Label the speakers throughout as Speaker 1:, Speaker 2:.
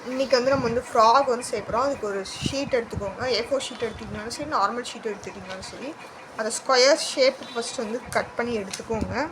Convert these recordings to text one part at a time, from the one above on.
Speaker 1: இன்றைக்கி வந்து நம்ம வந்து ஃப்ராக் வந்து செய்யப்போகிறோம். அதுக்கு ஒரு ஷீட் எடுத்துக்கோங்க. A4 ஷீட் எடுத்துக்கிட்டாலும் சரி, நார்மல் ஷீட் எடுத்துக்கிட்டிங்கனாலும் சரி. அதை ஸ்கொயர் ஷேப்புக்கு ஃபஸ்ட்டு வந்து கட் பண்ணி எடுத்துக்கோங்க.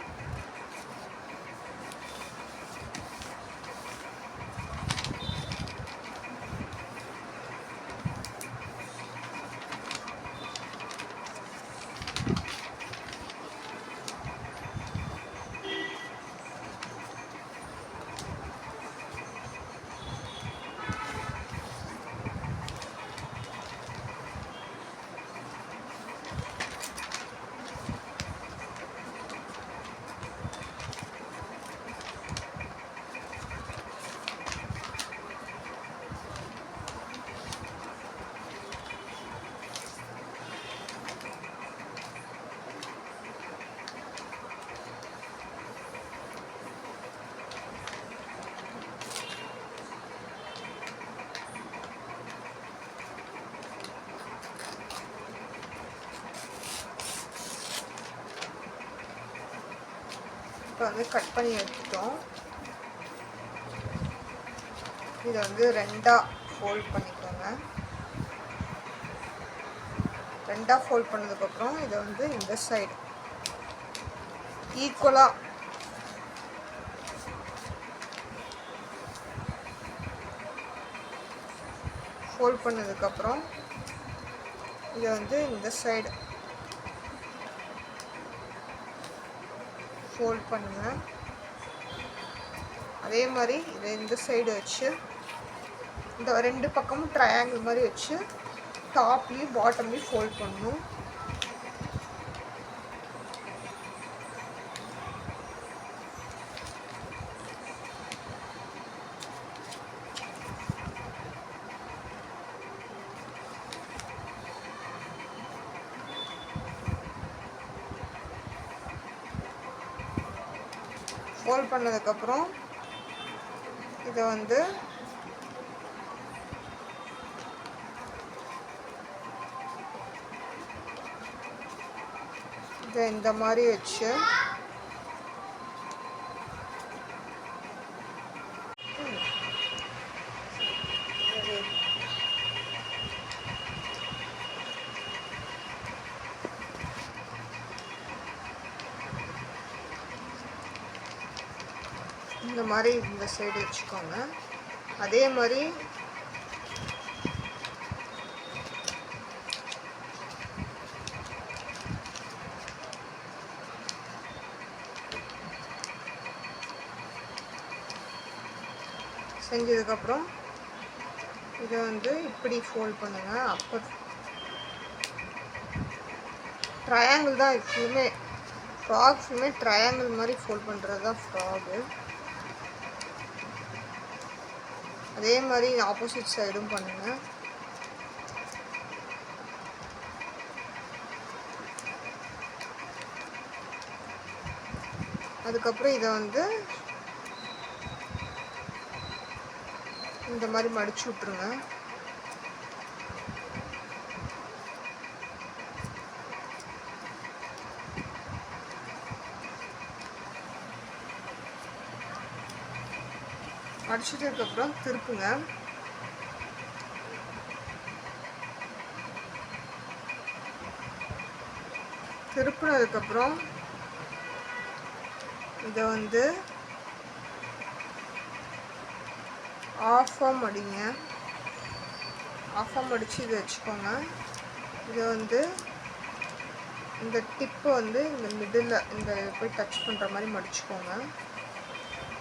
Speaker 1: இப்போ வந்து கட் பண்ணி எடுத்துட்டோம். இதை வந்து ரெண்டாக ஃபோல்ட் பண்ணிக்கோங்க. ரெண்டாக ஃபோல்ட் பண்ணதுக்கப்புறம் இதை வந்து இந்த சைடு ஈக்குவலாக ஃபோல்ட் பண்ணதுக்கப்புறம் இதை வந்து இந்த சைடு ஃபோல்ட் பண்ணுங்கள். அதே மாதிரி இதை இந்த சைடு வச்சு இந்த ரெண்டு பக்கமும் ட்ரையாங்கிள் மாதிரி வச்சு டாப்லேயும் பாட்டம்லேயும் ஃபோல்ட் பண்ணணும். ஃபோல்ட் பண்ணதுக்கப்புறம் இதை வந்து இதை இந்த மாதிரி வச்சு இந்த மாதிரி இந்த சைடு வச்சுக்கோங்க. அதே மாதிரி செஞ்சதுக்கப்புறம் இதை வந்து இப்படி ஃபோல்ட் பண்ணுங்கள். அப்போ ட்ரையாங்கிள் தான் எப்பவுமே ஃப்ராக்ஸுமே ட்ரையாங்கிள் மாதிரி ஃபோல்ட் பண்ணுறது தான் ஃப்ராகு. அதே மாதிரி ஆப்போசிட் சைடும் பண்ணுங்கள். அதுக்கப்புறம் இதை வந்து இந்த மாதிரி மடிச்சு விட்ருங்க. மடிச்சதுக்கப்புறம் திருப்புங்க. திருப்பினதுக்கப்புறம் இதை வந்து ஆஃபாக மடிங்க. ஆஃபாக மடித்து இதை வச்சுக்கோங்க. இதை வந்து இந்த டிப்பை வந்து இந்த மிடில் இந்த போய் டச் பண்ணுற மாதிரி மடிச்சுக்கோங்க.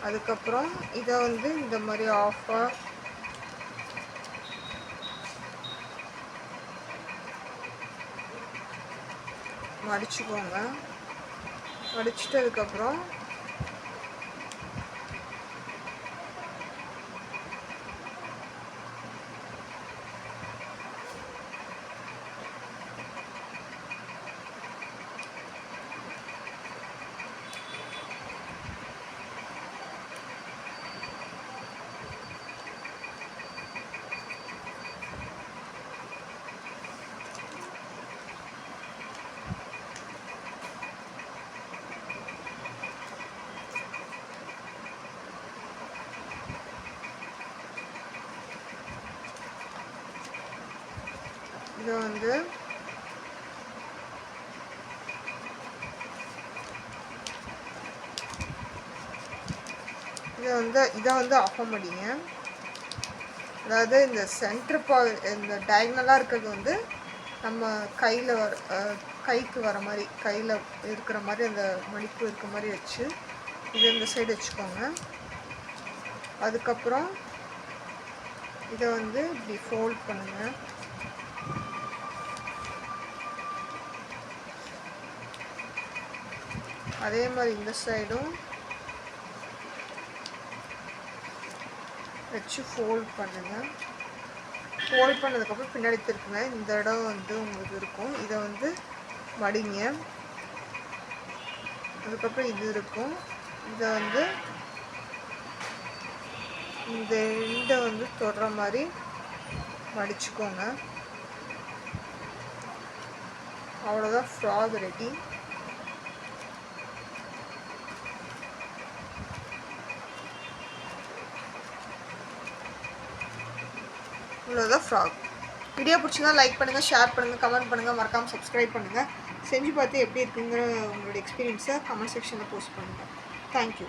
Speaker 1: அதுக்கப்புறம் இதை வந்து இந்த மாதிரி ஆஃபாக மடிச்சுக்கோங்க. மடிச்சுட்டு அதுக்கப்புறம் இதை வந்து இதை வந்து ஆஃப் பண்ணிங்க. அதாவது இந்த சென்டர் இந்த டயக்னலாக இருக்கிறது வந்து நம்ம கையில் கைக்கு வர மாதிரி, கையில் இருக்கிற மாதிரி அந்த மடிப்பு இருக்கிற மாதிரி வச்சு இது இந்த சைடு வச்சுக்கோங்க. அதுக்கப்புறம் இதை வந்து இப்படி ஃபோல்ட் பண்ணுங்கள். அதே மாதிரி இந்த சைடும் வச்சு ஃபோல்ட் பண்ணுங்கள். ஃபோல்ட் பண்ணதுக்கப்புறம் பின்னாடி திருப்புங்க. இந்த இடம் வந்து உங்களுக்கு இருக்கும். இதை வந்து மடிங்க. அதுக்கப்புறம் இது இருக்கும். இதை வந்து இந்த எண்டை வந்து தொடுற மாதிரி மடிச்சுக்கோங்க. அவ்வளோதான், ஃப்ராக் ரெடி. இவ்வளோதான் ஃப்ராக். வீடியோ பிடிச்சிருந்தா லைக் பண்ணுங்கள், ஷேர் பண்ணுங்கள், கமெண்ட் பண்ணுங்கள், மறக்காமல் சப்ஸ்கிரைப் பண்ணுங்கள். செஞ்சு பார்த்து எப்படி இருக்குங்கிற உங்களோட எக்ஸ்பீரியன்ஸை கமெண்ட் செக்ஷனில் போஸ்ட் பண்ணுங்கள். தேங்க்யூ.